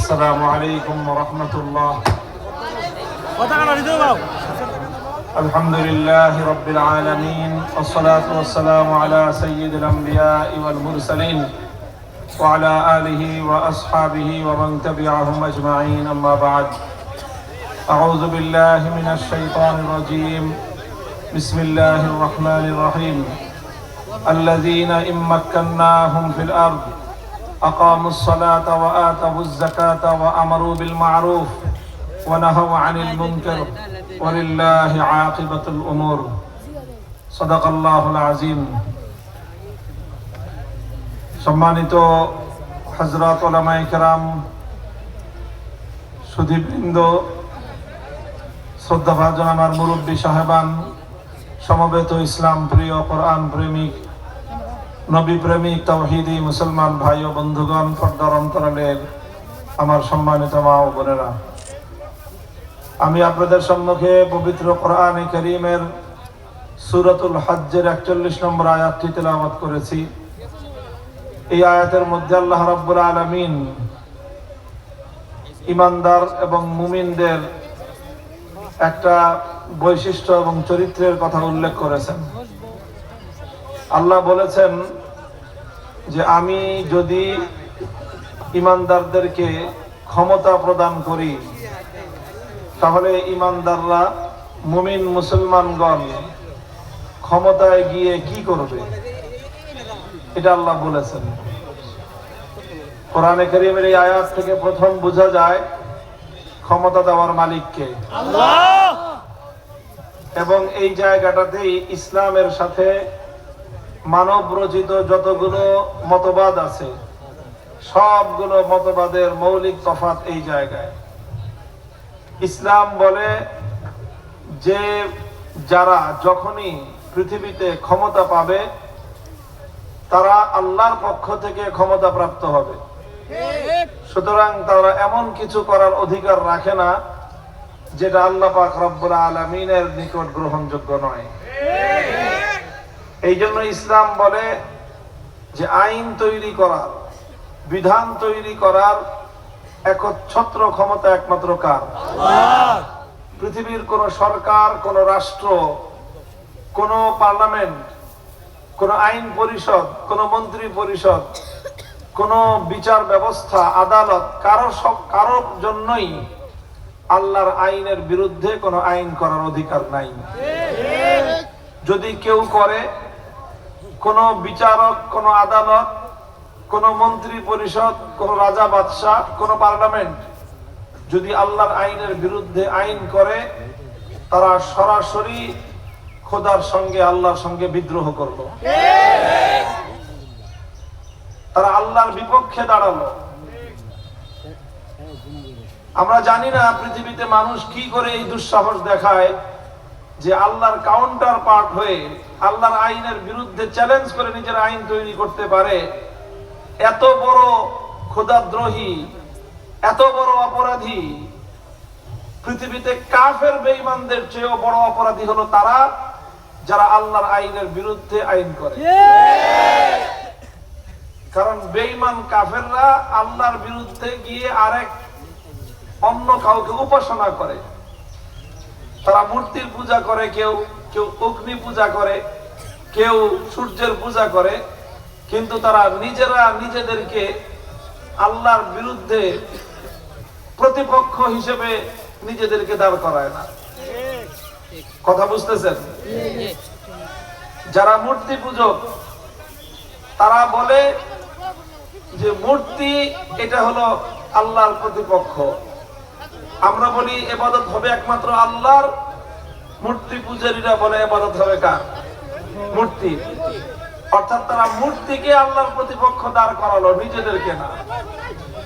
السلام عليكم ورحمة الله. الحمد لله رب العالمين والصلاة والسلام على سيد الأنبياء والمرسلين وعلى آله وأصحابه ومن تبعهم أجمعين. أما بعد، أعوذ بالله من الشيطان الرجيم. بسم الله الرحمن الرحيم. الذين إن مكناهم في الأرض أقاموا الصلاة وآتوا الزكاة وأمروا بالمعروف ونهوا عن المنكر ولله عاقبة الأمور. صدق الله العظيم. সম্মানিত হযরত উলামায়ে কেরাম, সুধীবৃন্দ, শ্রদ্ধাভাজন আমার মুরব্বী সাহেবান, সমবেত ইসলাম প্রিয়, কোরআন প্রেমিক, নবী প্রেমিক, তাওহীদি মুসলমান ভাই ও বন্ধুগণ, পর্দার অন্তরালের আমার সম্মানিত মা ও বোনেরা, আমি আপনাদের সম্মুখে পবিত্র কোরআনে কারীমের সূরাতুল হজ্জের 41 নম্বর আয়াতটি তেলাওয়াত করেছি। এই আয়াতের মধ্যে আল্লাহ রাব্বুল আলামিন ঈমানদার এবং মুমিনদের একটা বৈশিষ্ট্য এবং চরিত্রের কথা উল্লেখ করেছেন। আল্লাহ বলেছেন যে আমি যদি ঈমানদারদেরকে ক্ষমতা প্রদান করি, তাহলে ঈমানদাররা, মুমিন মুসলমানগণ ক্ষমতায় গিয়ে কি করবে, এটা আল্লাহ বলেছেন। কোরআনে কারীমের এই আয়াত থেকে প্রথম বোঝা যায় ক্ষমতা দেওয়ার মালিককে আল্লাহ, এবং এই জায়গাটাতেই ইসলামের সাথে মানব রচিত যতগুলো মতবাদ আছে সবগুলো মতবাদের মৌলিক তফাৎ এই জায়গায়। ইসলাম বলে যে যারা যখনই পৃথিবীতে ক্ষমতা পাবে তারা আল্লাহর পক্ষ থেকে ক্ষমতা প্রাপ্ত হবে, সুতরাং তারা এমন কিছু করার অধিকার রাখে না যেটা আল্লাহ পাক রব্বুল আলামিনের নিকট গ্রহণযোগ্য নয়। এই জন্য ইসলাম বলে যে আইন তৈরি করার, বিধান তৈরি করার একচ্ছত্র ক্ষমতা একমাত্র কার? আল্লাহর। পৃথিবীর কোন সরকার, কোন রাষ্ট্র, কোন পার্লামেন্ট, কোন আইন পরিষদ, কোন মন্ত্রী পরিষদ, কোন বিচার ব্যবস্থা, আদালত, কারোর জন্যই আল্লাহর আইনের বিরুদ্ধে কোন আইন করার অধিকার নাই। যদি কেউ করে, কোন বিচারক, কোন আদালত, কোন মন্ত্রী পরিষদ, কোন রাজা বাদশাহ, কোন পার্লামেন্ট যদি আল্লাহর আইনের বিরুদ্ধে আইন করে, তারা সরাসরি খোদার সঙ্গে, আল্লাহর সঙ্গে বিদ্রোহ করলো, তারা আল্লাহর বিপক্ষে দাঁড়ালো। আমরা জানি না পৃথিবীতে মানুষ কি করে এই দুঃসাহস দেখায় যে আল্লাহর কাউন্টার পার্ট হয়ে আল্লাহর আইনের বিরুদ্ধে চ্যালেঞ্জ করে নিজের আইন তৈরি করতে পারে। এত বড় খোদাদ্রোহী, এত বড় অপরাধী, পৃথিবীতে কাফের বেঈমানদের চেয়েও বড় অপরাধী হলো তারা যারা আল্লাহর আইনের বিরুদ্ধে আইন করে। কারণ বেঈমান কাফেররা আল্লাহর বিরুদ্ধে গিয়ে আরেক অন্য কাউকে উপাসনা করে। তারা মূর্তির পূজা করে, কেউ কেউ অগ্নি পূজা করে, কেউ সূর্যের পূজা করে, কিন্তু তারা নিজেরা নিজেদেরকে আল্লাহর বিরুদ্ধে প্রতিপক্ষ হিসেবে নিজেদেরকে দাঁড় করায় না। কথা বুঝতেছেন? যারা মূর্তি পূজক তারা বলে যে মূর্তি এটা হলো আল্লাহর প্রতিপক্ষ। আমরা বলি ইবাদত হবে একমাত্র আল্লাহর, মূর্তি পূজারীরা বলে ইবাদত হবে কার? মূর্তি। অর্থাৎ তারা মূর্তিকে আল্লাহর প্রতিপক্ষ দাঁড় করালো, নিজেদেরকে না।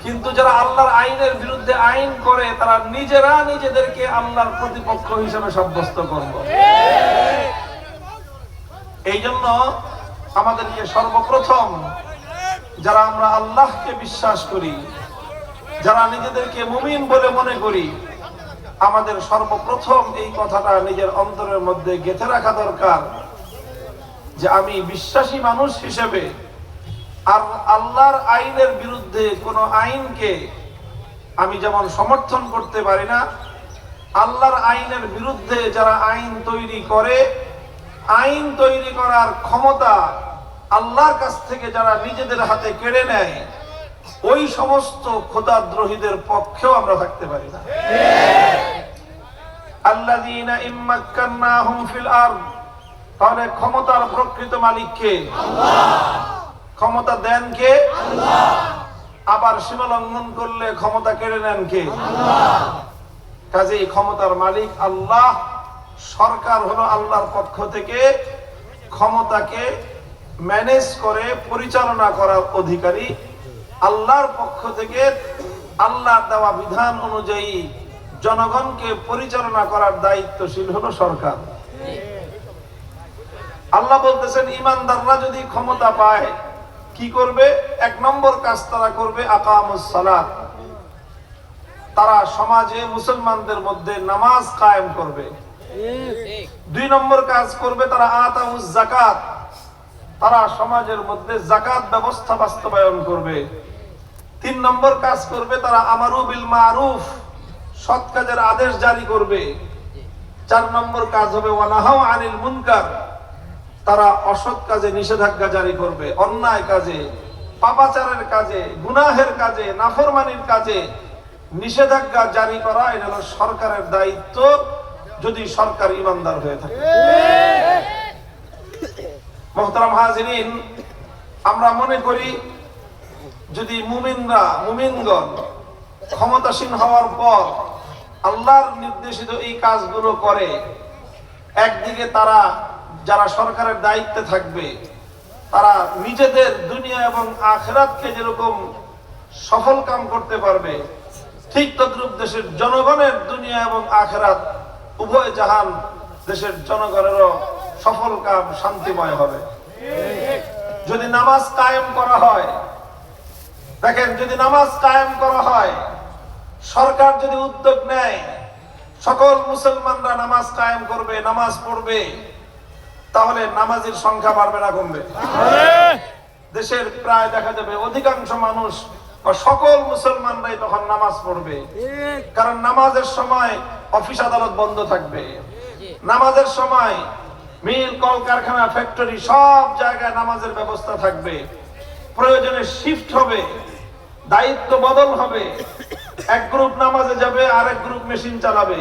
কিন্তু যারা আল্লাহর আইনের বিরুদ্ধে আইন করে তারা নিজেরা নিজেদেরকে আল্লাহর প্রতিপক্ষ হিসেবে সাব্যস্ত করলো। এই জন্য আমাদেরকে সর্বপ্রথম যারা আমরা আল্লাহকে বিশ্বাস করি, যারা নিজেদেরকে মুমিন বলে মনে করি, আমাদের সর্বপ্রথম এই কথাটা নিজের অন্তরের মধ্যে গেঁথে রাখা দরকার যে আমি বিশ্বাসী মানুষ হিসেবে আর আল্লাহর আইনের বিরুদ্ধে কোন আইনকে আমি যেমন সমর্থন করতে পারি না, আল্লাহর আইনের বিরুদ্ধে যারা আইন তৈরি করে, আইন তৈরি করার ক্ষমতা আল্লাহর কাছ থেকে যারা নিজেদের হাতে কেড়ে নেয়, ওই সমস্ত খোদাদ্রোহীদের পক্ষেও আমরা থাকতে পারি না। আল্লাযীনা ইম্মাক্কান্নাহুম ফিল আরদ, তাহলে ক্ষমতার প্রকৃত মালিক কে? আল্লাহ। ক্ষমতা দেন কে? আল্লাহ। আবার সীমা লঙ্ঘন করলে ক্ষমতা কেড়ে নেন কে? আল্লাহ। কাজেই ক্ষমতার মালিক আল্লাহ। সরকার হলো আল্লাহর পক্ষ থেকে ক্ষমতাকে ম্যানেজ করে পরিচালনা করার অধিকারী। আল্লাহর পক্ষ থেকে আল্লাহর দেওয়া বিধান অনুযায়ী জনগণকে পরিচালনা করার দায়িত্বশীল হলো সরকার। আল্লাহ বলতেছেন ঈমানদাররা যদি ক্ষমতা পায় কি করবে? এক নম্বর কাজ তারা করবে আকামুস সালাত, তারা সমাজে মুসলমানদের মধ্যে নামাজ কায়েম করবে। দুই নম্বর কাজ করবে তারা আতাউজ যাকাত, তারা সমাজের মধ্যে যাকাত ব্যবস্থা বাস্তবায়ন করবে। তিন নম্বর কাজ করবে তারা আমারু বিল মারুফ, সৎ কাজের আদেশ জারি করবে। চার নম্বর কাজ হবে ওয়ানাহাউ আনিল মুনকার, তারা অসৎ কাজে নিষেধাজ্ঞা জারি করবে। অন্যায় কাজে, পাপাচারের কাজে, গুনাহের কাজে, নাফরমানির কাজে নিষেধাজ্ঞা জারি করা এটা হলো সরকারের দায়িত্ব, যদি সরকার ইমানদার হয়ে থাকে। মুহতারাম হাজিরিন, আমরা মনে করি যদি মুমিনগণ ক্ষমতাসীন হওয়ার পর আল্লাহর নির্দেশিত এই কাজগুলো করে, একদিকে তারা যারা সরকারের দায়িত্বে থাকবে তারা নিজেদের দুনিয়া এবং আখিরাতকে যেরকম সফল কাম করতে পারবে, ঠিক তদ্রূপ দেশের জনগণের দুনিয়া এবং আখিরাত উভয় জাহান দেশের জনগণেরও সফল কাম শান্তিময় হবে। যদি নামাজ কায়েম করা হয়, দেখেন যদি নামাজ কায়েম করা হয়, সরকার যদি উদ্যোগ নেয়, সকল মুসলমানরা নামাজ কায়েম করবে, নামাজ পড়বে, তাহলে নামাজের সংখ্যা বাড়বে না কমবে? দেশের প্রায় দেখা যাবে অধিকাংশ মানুষ বা সকল মুসলমানরাই তখন নামাজ পড়বে। কারণ নামাজের সময় অফিস আদালত বন্ধ থাকবে, নামাজের সময় মিল কলকারখানা ফ্যাক্টরি সব জায়গায় নামাজের ব্যবস্থা থাকবে। প্রয়োজনে শিফট হবে, দায়িত্ব বদল হবে, এক গ্রুপ নামাজে যাবে, আরেক গ্রুপ মেশিন চালাবে,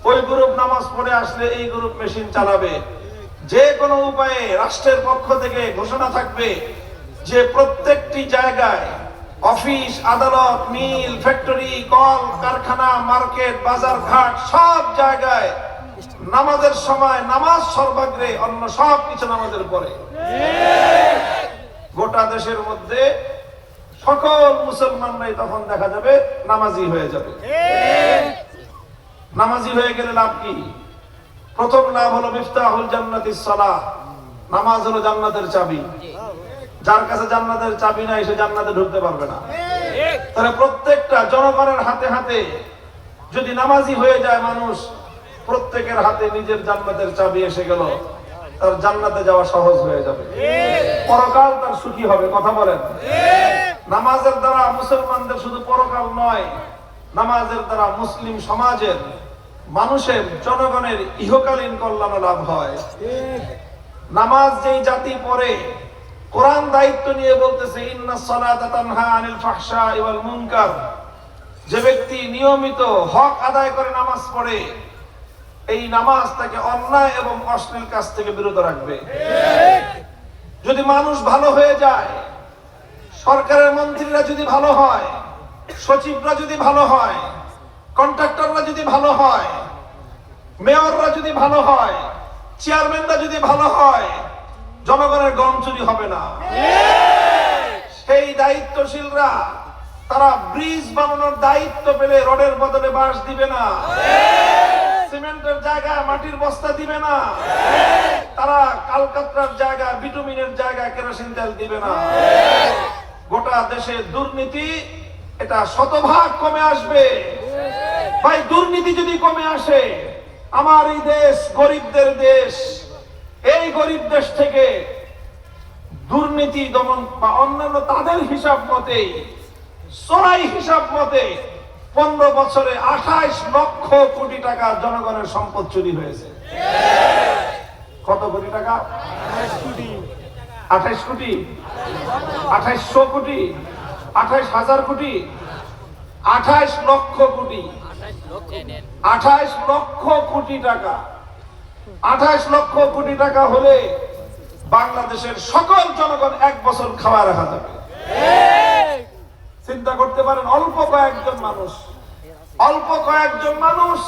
ওই গ্রুপ নামাজ পড়ে আসলে এই গ্রুপ মেশিন চালাবে। যে কোনো উপায়ে রাষ্ট্রের পক্ষ থেকে ঘোষণা থাকবে যে প্রত্যেকটি জায়গায় অফিস আদালত মিল ফ্যাক্টরি কল কারখানা মার্কেট বাজার ঘাট সব জায়গায় নামাজের সময় নামাজ সর্বাগ্রে, অন্য সব কিছু নামাজের পরে। গোটা দেশের মধ্যে সকল মুসলমানরাই তখন দেখা যাবে নামাজি হয়ে যাবে। নামাজি হয়ে গেলে লাভ কি? প্রথম লাভ হলো মিফতাহুল জান্নাতিস সালাহ, নামাজ হলো জান্নাতের চাবি। যার কাছে জান্নাতের চাবি নাই সে জান্নাতে ঢুকতে পারবে না। তাহলে প্রত্যেকটা জনগণের হাতে হাতে যদি নামাজি হয়ে যায় মানুষ, প্রত্যেকের হাতে নিজের জান্নাতের চাবি এসে গেল, তার জান্নাতে যাওয়া সহজ হয়ে যাবে, পরকাল তার সুখী হবে। কথা বলেন? নামাজের দ্বারা মুসলমানদের শুধু পরকাল নয়, নামাজের দ্বারা মুসলিম সমাজের মানুষের জনগণের ইহকালীন কল্যাণ লাভ হয়। নামাজ যেই জাতি পড়ে, কোরআন দায়িত্ব নিয়ে বলতেছে ইন্নাস সালাতা তানহা আনিল ফাহশাই ওয়াল মুনকার, যে ব্যক্তি নিয়মিত হক আদায় করে নামাজ পড়ে, এই নামাজ তাকে অন্যায় এবং অশ্লীল কাজ থেকে বিরত রাখবে। যদি মানুষ ভালো হয়ে যায়, সরকারের মন্ত্রীরা যদি ভালো হয়, সচিবরা যদি ভালো হয়, কন্ট্রাক্টররা যদি ভালো হয়, মেয়ররা যদি ভালো হয়, চেয়ারম্যানরা যদি ভালো হয়, জনগণের গম চুরি হবে না। সেই দায়িত্বশীলরা তারা ব্রিজ বানানোর দায়িত্ব পেলে রডের বদলে বাঁশ দিবে না, সিমেন্টের জায়গায় মাটির বস্তা দিবে না, তারা কালকাত্রার জায়গায় বিটুমিনের জায়গায় কেরোসিন তেল দিবে না। গোটা দেশে দুর্নীতি এটা শতভাগ কমে আসবে। ভাই, দুর্নীতি যদি কমে আসে, আমার এই দেশ গরিবদের দেশ, এই গরিব দেশ থেকে দুর্নীতি দমন বা অন্যান্য তাদের হিসাব মতে, চোরাই হিসাব মতে 15 বছরে 28 লক্ষ কোটি টাকা জনগণের সম্পদ চুরি হয়েছে। কত কোটি টাকা? 28 কোটি, 2800 কোটি, 28,000 কোটি, 28 লক্ষ কোটি, 28 লক্ষ কোটি টাকা। 28 লক্ষ কোটি টাকা হলে বাংলাদেশের সকল জনগণ 1 বছর খাওয়া রাখা যাবে। চিন্তা করতে পারেন, অল্প কয়েকজন মানুষ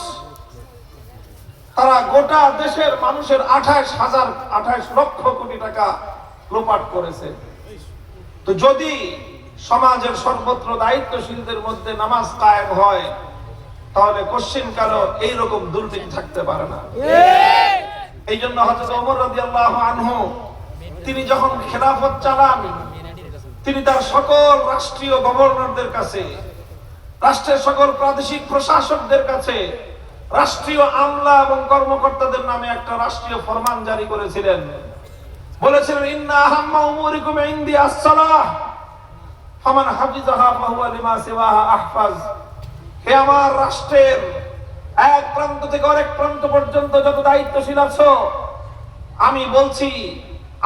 তারা গোটা দেশের মানুষের 28 লক্ষ কোটি টাকা লোপাট করেছে। তো যদি সমাজের সর্বত্র দায়িত্বশীলদের মধ্যে নামাজ কায়েম হয়, তাহলে কশ্চিনকালও এইরকম দুর্নীতি থাকতে পারে না। এই জন্য হযরত ওমর রাদিয়াল্লাহু আনহু তিনি যখন খেলাফত চালান, তিনি তার সকল রাষ্ট্রীয় গভর্নরদের কাছে, রাষ্ট্রের সকল প্রাদেশিক প্রশাসকদের কাছে, রাষ্ট্রীয় আমলা এবং কর্মকর্তাদের নামে একটা রাষ্ট্রীয় ফরমান জারি করেছিলেন। বলেছিলেন, ইন্না আহাম্মা উমুরিকুম ইনদি আস-সালাহ ফামান হাফিজাহা ফাহুয়া লিমা সিওয়াহা আহফাজ। হে আমার রাষ্ট্রের এক প্রান্ত থেকে আরেক প্রান্ত পর্যন্ত যত দায়িত্বশীল আছো, আমি বলছি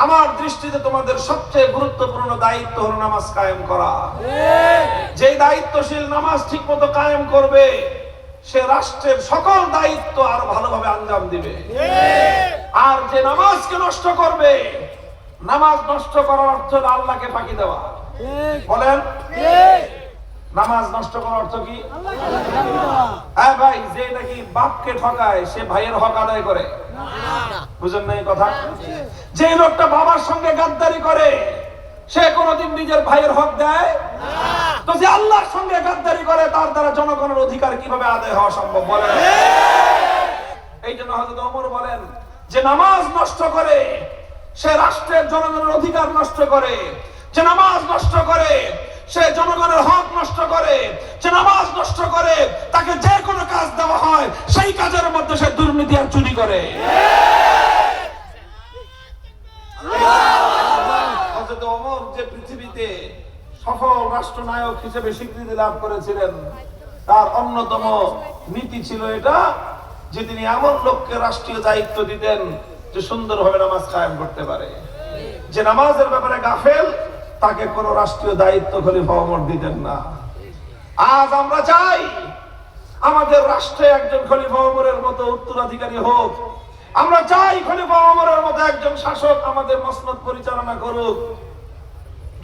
আমার দৃষ্টিতে তোমাদের সবচেয়ে গুরুত্বপূর্ণ দায়িত্ব হলো নামাজ কায়েম করা। যে দায়িত্বশীল নামাজ ঠিকমতো কায়েম করবে, সে রাষ্ট্রের সকল দায়িত্ব আরো ভালোভাবে আঞ্জাম দিবে। আর যে নামাজকে নষ্ট করবে, নামাজ নষ্ট করার অর্থ হলো আল্লাহকে ফাঁকি দেওয়া। বলেন, নামাজ নষ্ট করার অর্থ কি? হ্যাঁ ভাই, যে নাকি বাপকে ঠকায় সে ভাইয়ের হক আদায় করে, বুঝেন না এই কথা? যে লোকটা বাবার সঙ্গে গাদ্দারি করে সে কোনোদিন নিজের ভাইয়ের হক দেয় না। তো যে আল্লাহর সঙ্গে গাদ্দারি করে, তার দ্বারা জনগণের অধিকার কিভাবে আদায় হওয়া সম্ভব? বলেন। এই জন্য হযরত ওমর বলেন, যে নামাজ নষ্ট করে সে রাষ্ট্রের জনগণের অধিকার নষ্ট করে, যে নামাজ নষ্ট করে সে জনগণের হক নষ্ট করে, যে নামাজ নষ্ট করে তাকে যে কোনো কাজ দেওয়া হয় সেই কাজের মধ্যে সে দুর্নীতি আর চুরি করে। হযরত ওমর যে পৃথিবীতে সফল রাষ্ট্রনায়ক হিসেবে স্বীকৃতি লাভ করেছিলেন, তার অন্যতম নীতি ছিল এটা যে তিনি এমন লোককে রাষ্ট্রীয় দায়িত্ব দিতেন যে সুন্দরভাবে নামাজ কায়েম করতে পারে। যে নামাজের ব্যাপারে গাফেল, তাকে কোন রাষ্ট্রীয় দায়িত্ব খলিফা ওমর দিতেন না। আজ আমরা চাই আমাদের রাষ্ট্রে একজন খলিফা ওমরের মতো উত্তরাধিকারী হোক। আমরা চাই খলিফা ওমরের মতো একজন শাসক আমাদের মসনদ পরিচালনা করুক।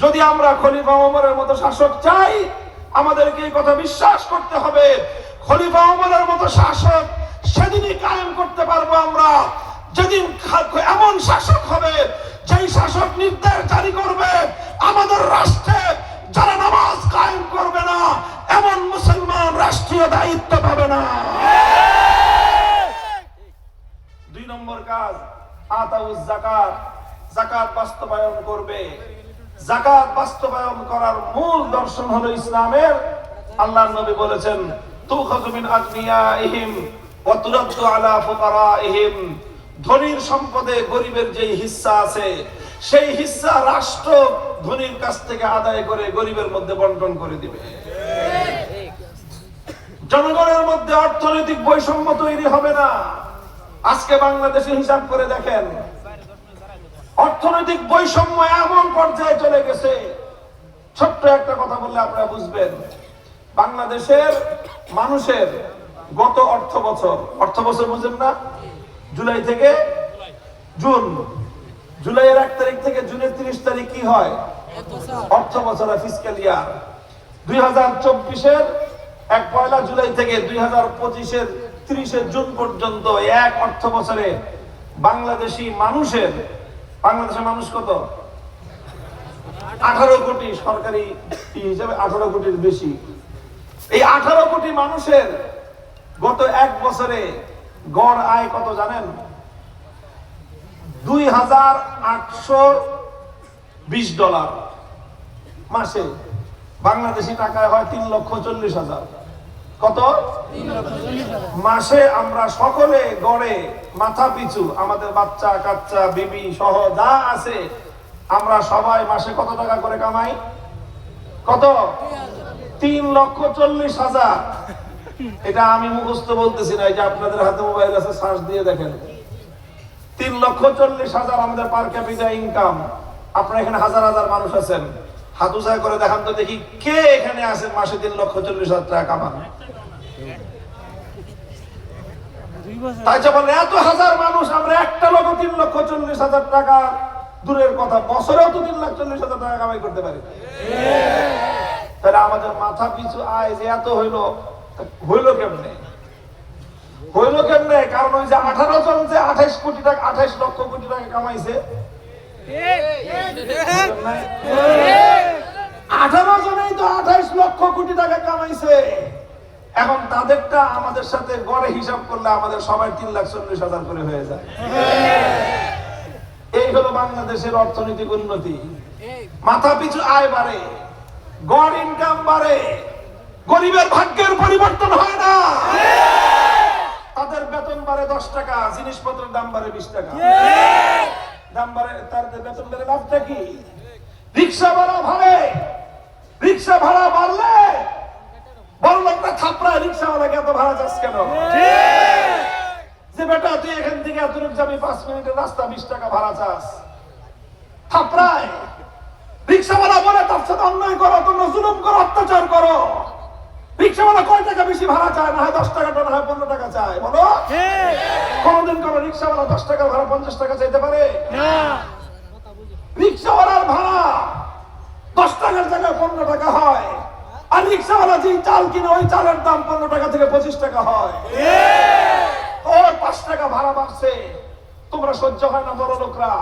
যদি আমরা খলিফা ওমরের মতো শাসক চাই, আমাদেরকে এই কথা বিশ্বাস করতে হবে, খলিফা ওমরের মতো শাসক সেদিনই কায়েম করতে পারবো আমরা যেদিন এমন শাসক হবে, যেই শাসক নির্দেশ জারি করবে আমাদের রাষ্ট্রে যারা নামাজ কায়েম করবে না এমন মুসলমান রাষ্ট্রীয় দায়িত্ব পাবে না। 2 নম্বর কাজ, আতাউজ যাকাত, যাকাত বাস্তবায়ন করবে। যাকাত বাস্তবায়ন করার মূল দর্শন হলো ইসলামের। আল্লাহর নবী বলেছেন, তুখাযু মিন আগনিয়াইহিম ওয়া তুরাদ্দু আলা ফুকারাইহিম। ধনীর সম্পদে গরিবের যে হিস্সা আছে, সেই হিস্সা রাষ্ট্র ধনীর কাছ থেকে আদায় করে গরিবের মধ্যে বন্টন করে দিবে। জনগণের মধ্যে অর্থনৈতিক বৈষম্য তৈরি হবে না। আজকে বাংলাদেশে হিসাব করে দেখেন, অর্থনৈতিক বৈষম্য এমন পর্যায়ে চলে গেছে। ছোট্ট একটা কথা বললে আপনারা বুঝবেন। বাংলাদেশের মানুষের গত অর্থ বছর বুঝেন না, জুলাই থেকে জুন, জুলাইয়ের 1 তারিখ থেকে জুনের 30 তারিখ কি হয়? অর্থ বছর, ফিসক্যাল ইয়ার। 2024-এর 1 জুলাই থেকে 2025-এর 30 জুন পর্যন্ত এক অর্থ বছরে বাংলাদেশের মানুষ কত? 18 কোটি, সরকারি হিসাবে 18 কোটির বেশি। এই 18 কোটি মানুষের গত এক বছরে গড় আয় কত জানেন? $2,820 মাসে। বাংলাদেশি টাকায় হয় 3,40,000। কত? মাসে আমরা সকলে গড়ে মাথা পিছু, আমাদের বাচ্চা কাচ্চা বিবি সহ যা আছে, আমরা সবাই মাসে কত টাকা করে কামাই? কত? 3,40,000। এটা আমি মুখস্থ বলতেছি না, এই যে আপনাদের হাতে মোবাইল আছে, সার্চ দিয়ে দেখেন। 3,40,000 আমাদের পার ক্যাপিটা ইনকাম। আপনারা এখানে হাজার হাজার মানুষ আছেন, হাত উঁচা করে দেখান তো দেখি কে এখানে আছে মাসে 3,40,000 টাকা কামান। তাই যখন এত হাজার মানুষ, আমরা একটা লোক 3,40,000 টাকা দূরের কথা, বছরেও তো 3,40,000 টাকা কামাই করতে পারি। তাহলে আমাদের মাথা পিছু আয় যে এত হইলো কেমনে? কারণ ওই যে 18 জন যে 28 লক্ষ কোটি টাকা কামাইছে, 18 জনেই তো 28 লক্ষ কোটি টাকা কামাইছে। এখন তাদেরটা আমাদের সাথে গড়ে হিসাব করলে আমাদের সবাই 3,40,000 করে হয়ে যায়। এই হলো বাংলাদেশের অর্থনৈতিক উন্নতি। মাথা পিছু আয় বাড়ে, গড় ইনকাম বাড়ে, গরিবের ভাগ্যের পরিবর্তন হয় না। তাদের বেতন বাড়ে 10 টাকা, জিনিসপত্রের দাম বাড়ে 20 টাকা। দাম বাড়ে, তার বেতন বাড়ে, লাভটা কি? রিক্সা ভাড়া বাড়ে, রিক্সা ভাড়া বাড়লে বড় লোকটা থাপড়ায় রিক্সাওয়ালাকে এত ভাড়া চাস কেন? যে বেটা তুই এখান থেকে এতটুকু যাবি, 5 মিনিটের রাস্তা, 20 টাকা ভাড়া চাস, থাপড়ায়। রিক্সাওয়ালা বলে তার সাথে অন্যায় করো, তোমরা জুলুম করো, অত্যাচার করো। রিক্সাওয়ালা কয় টাকা বেশি ভাড়া চায়? না হয় 10 টাকা, না হয় 15 টাকা চায়। বলো, কোনদিন কোন রিক্সাওয়ালা 10 টাকা ভাড়া 50 টাকা চাইতে পারে? রিক্সাওয়ালার ভাড়া 10 টাকার জায়গায় 15 টাকা হয়, আর রিক্সাওয়ালা যে চাল কিনে ওই চালের দাম 15 টাকা থেকে 25 টাকা হয়। ওর 5 টাকা ভাড়া বাড়ছে, তোমরা সহ্য হয় না বড় লোকরা।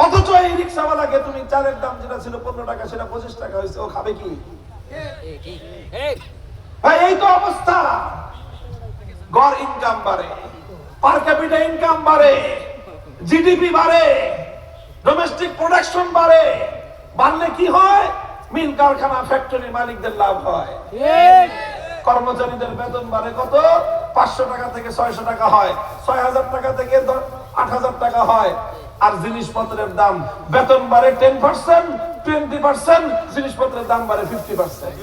অথচ এই রিক্সাওয়ালাকে তুমি চালের দাম যেটা ছিল 15 টাকা, সেটা 25 টাকা হয়েছে, ও খাবে কি? ভাই এই তো অবস্থা। গড় ইনকাম বাড়ে, পার ক্যাপিটা ইনকাম বাড়ে, জিডিপি বাড়ে, ডোমেস্টিক প্রোডাকশন বাড়ে। বাড়লে কি হয়? মিল কারখানা, ফ্যাক্টরি মালিকদের লাভ হয়। কর্মচারীদের বেতন বাড়ে কত? 500 টাকা থেকে 600 টাকা হয়, 6,000 টাকা থেকে 8,000 টাকা হয়। আর জিনিসপত্রের দাম, বেতন বাড়ে 10%, 20%, জিনিসপত্রের দাম বাড়ে 50%।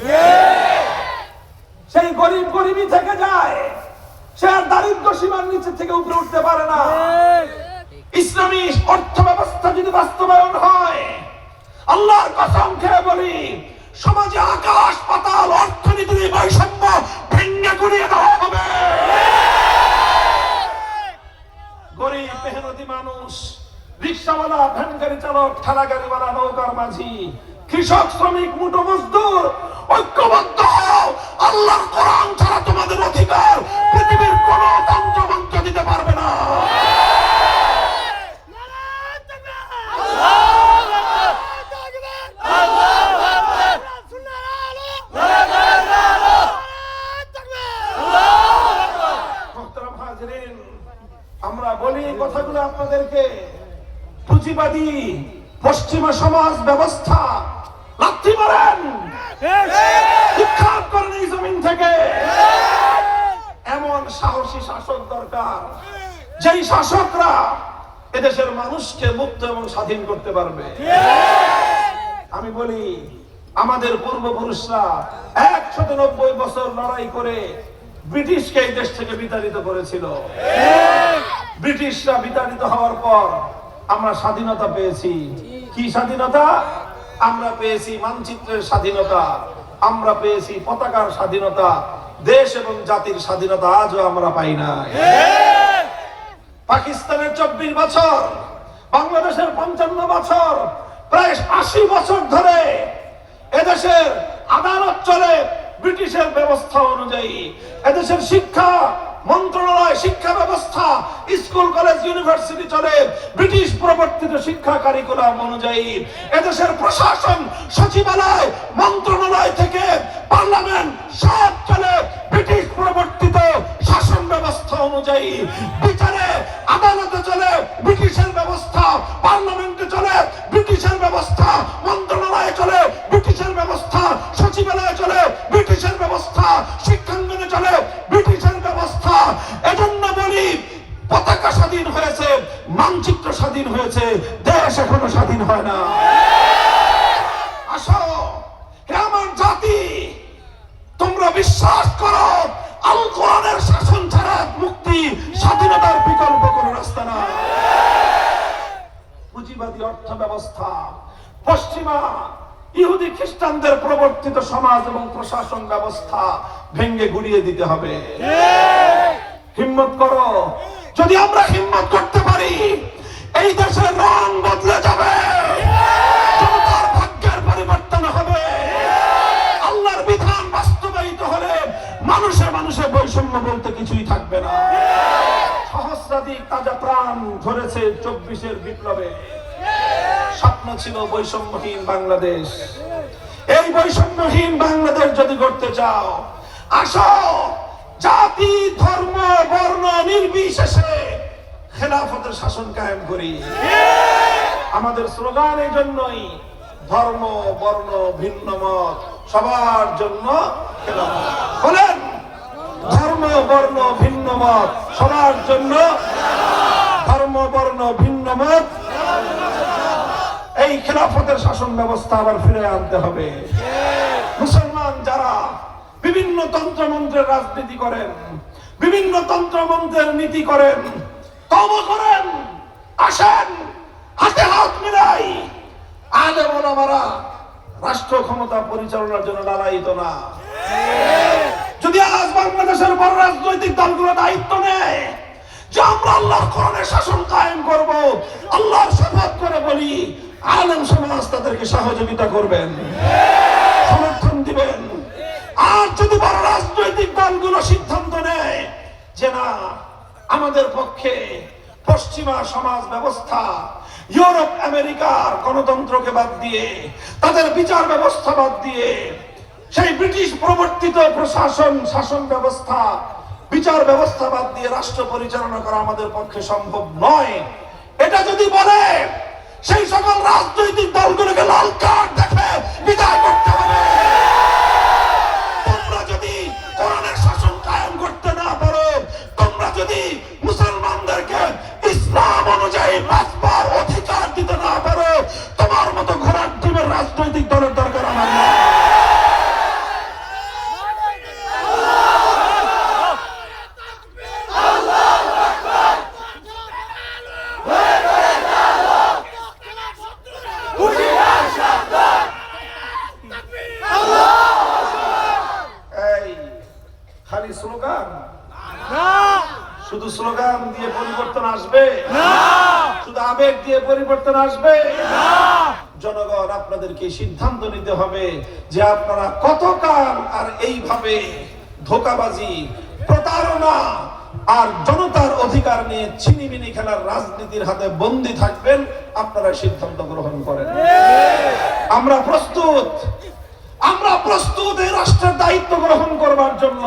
সেই গরিব গরিবই থেকে যায়, সে আর দারিদ্র সীমার নিচে থেকে উপরে উঠতে পারে না। ইসলামী অর্থ ব্যবস্থা যদি বাস্তবায়ন হয়, আল্লাহর কসম খেয়ে বলি, সমাজে আকাশ পাতাল অর্থনীতির বৈষম্য ভেঙে গুড়িয়ে দেওয়া হবে। গরিব মেহনতি মানুষ, রিক্সাওয়ালা, ভ্যান গাড়ি চালক, ঠেলা গাড়িওয়ালা, নৌকার মাঝি, কৃষক, শ্রমিক, মুঠো মজদুর, ঐক্যবদ্ধ হও। আল্লাহর কোরআন ছাড়া তোমাদের অধিকার পৃথিবীর কোন তন্ত্রমন্ত্র দিতে পারবে না। আমরা বলি কথাগুলো আপনাদেরকে, পুঁজিবাদী পশ্চিমা সমাজ ব্যবস্থা লাথি মারেন, উৎখাত করেন এই জমিন থেকে। এমন সাহসী শাসক দরকার, যেই শাসকরা এদেশের মানুষকে মুক্ত এবং স্বাধীন করতে পারবে। আমি বলি, আমাদের পূর্বপুরুষরা 190 বছর লড়াই করে ব্রিটিশকে এই দেশ থেকে বিতাড়িত করেছিল। ব্রিটিশরা বিতাড়িত হওয়ার পর আমরা স্বাধীনতা পেয়েছি। কি স্বাধীনতা? আমরা পেয়েছি মানচিত্রের স্বাধীনতা, আমরা পেয়েছি পতাকার স্বাধীনতা। দেশ এবং জাতির স্বাধীনতা আজও আমরা পাই না। পাকিস্তানের 24 বছর, বাংলাদেশের 55 বছর, প্রায় 80 বছর ধরে এদেশের আদালত চলে ব্রিটিশের ব্যবস্থা অনুযায়ী। এদেশের শিক্ষা মন্ত্রণালয়, শিক্ষা ব্যবস্থা, স্কুল, কলেজ, ইউনিভার্সিটি চলে ব্রিটিশ প্রবর্তিত শিক্ষা কারিকুলাম অনুযায়ী। এদেশের প্রশাসন, সচিবালয়, মন্ত্রণালয় থেকে পার্লামেন্ট সব চলে ব্রিটিশ প্রবর্তিত শাসন ব্যবস্থা অনুযায়ী। বিচারে আদালতে চলে ব্রিটিশের ব্যবস্থা, পার্লামেন্টে চলে ব্রিটিশের ব্যবস্থা, মন্ত্রণালয়ে চলে ব্রিটিশের ব্যবস্থা, সচিবালয়ে চলে ব্রিটিশের ব্যবস্থা, শিক্ষাঙ্গনে চলে ব্রিটিশের ব্যবস্থা। এজন্য বলি, পতাকা স্বাধীন হয়েছে, মানচিত্র স্বাধীন হয়েছে, দেশ এখনো স্বাধীন হয় না। আসো, হে আমার জাতি, তোমরা বিশ্বাস করো আল কোরআনের শাসন ছাড়া মুক্তি স্বাধীনতার বিকল্প কোনো রাস্তা না। পুঁজিবাদী অর্থ ব্যবস্থা, পশ্চিমা ইহুদি খ্রিস্টানদের প্রবর্তিত সমাজ এবং প্রশাসন ব্যবস্থা ভেঙে গুড়িয়ে দিতে হবে। হিম্মত করো, যদি আমরা হিম্মত করতে পারি এই দেশের রং বদলে যাবে, জনতার ভাগ্যের পরিবর্তন হবে। আল্লাহর বিধান বাস্তবায়িত হলে মানুষে মানুষে বৈষম্য বলতে কিছুই থাকবে না। সহস্রাধিক তাজা প্রাণ ধরেছে 24-এর বিপ্লবে। স্বপ্ন ছিল বৈষম্যহীন বাংলাদেশ। এই বৈষম্যহীন বাংলাদেশ যদি করতে চাও, আসো জাতি ধর্ম বর্ণ নির্বিশেষে খেলাফতের শাসন কায়েম করি। আমাদের স্লোগান এই জন্যই, ধর্ম বর্ণ ভিন্ন মত সবার জন্য খেলাফত। বলেন, ধর্ম বর্ণ ভিন্ন মত সবার জন্য, ধর্ম বর্ণ ভিন্ন মত। এই খেলাফতের শাসন ব্যবস্থা আবার ফিরে আনতে হবে। মুসলমান যারা বিভিন্ন তন্ত্রমন্ত্রের রাজনীতি করেন, বিভিন্ন তন্ত্রমন্ত্রের নীতি করেন, তওবা করেন, আসেন হাতে হাত মিলাই। আলেম ওলামারা রাষ্ট্র ক্ষমতা পরিচালনার জন্য লালায়িত না। যদি আজ বাংলাদেশের বড় রাজনৈতিক দলগুলো দায়িত্ব নেয় যে আমরা আল্লাহর কোরআনের শাসন কায়েম করব, আল্লাহর শপথ করে বলি, আলেম সমাজ তাদেরকে সহযোগিতা করবেন, সমর্থন দিবেন। আর যদি বড় রাজনৈতিক দলগুলো সিদ্ধান্ত নেয় যে না, আমাদের পক্ষে পশ্চিমা সমাজ ব্যবস্থা, ইউরোপ আমেরিকার গণতন্ত্রকে বাদ দিয়ে, তাদের বিচার ব্যবস্থা বাদ দিয়ে, সেই ব্রিটিশ প্রবর্তিত প্রশাসন শাসন ব্যবস্থা বিচার ব্যবস্থা বাদ দিয়ে রাষ্ট্র পরিচালনা করা আমাদের পক্ষে সম্ভব নয়, এটা যদি বলে, সেই সকল রাজনৈতিক দলগুলোকে লাল কার্ড দেখে বিদায় করতে হবে। তোমরা যদি কোরআনের শাসন কায়েম করতে না পারো, তোমরা যদি মুসলমানদেরকে ইসলাম অনুযায়ী বাঁচবার অধিকার দিতে না পারো, তোমার মতো ঘোড়ার টিমের রাজনৈতিক দলের দরকার আমার না। খালি স্লোগান, শুধু স্লোগান দিয়ে পরিবর্তন আসবে না, শুধু আবেগ দিয়ে পরিবর্তন আসবে না। জনগণ আপনাদেরকে সিদ্ধান্ত নিতে হবে যে আপনারা কতকাল আর এইভাবে ধোঁকাবাজি, প্রতারণা আর জনতার অধিকার নিয়ে ছিনিমিনি খেলার রাজনীতির হাতে বন্দী থাকবেন। আপনারা সিদ্ধান্ত গ্রহণ করেন। আমরা প্রস্তুত, আমরা প্রস্তুত এই রাষ্ট্রের দায়িত্ব গ্রহণ করবার জন্য।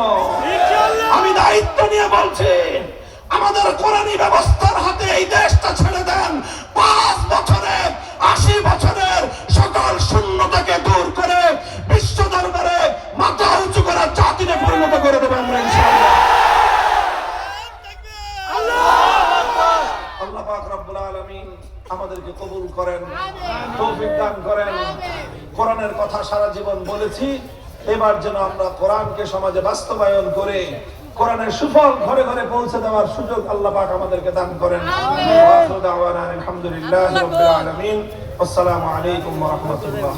আমি দায়িত্ব নিয়ে বলছি, আমাদের কোরআনী ব্যবস্থার হাতে এই দেশটা ছেড়ে দেন। 5 বছরে 80 বছরের সকল শূন্যতাকে দূর করে বিশ্ব দরবারে মাথা উঁচু করা জাতিকে পরিণত করে দেবো আমরা ইনশাআল্লাহ। আল্লাহ পাক রব্বুল আলামিন আমাদেরকে কবুল করেন, তৌফিক দান করেন। কোরআনের কথা সারা জীবন বলেছি, এবার যেন আমরা কোরআনকে সমাজে বাস্তবায়ন করে কোরআনের সুফল ঘরে ঘরে পৌঁছে দেওয়ার সুযোগ আল্লাহ পাক আমাদেরকে দান করেন। আলহামদুলিল্লাহি রাব্বিল আলামিন। আসসালামু আলাইকুম ওয়া রাহমাতুল্লাহ।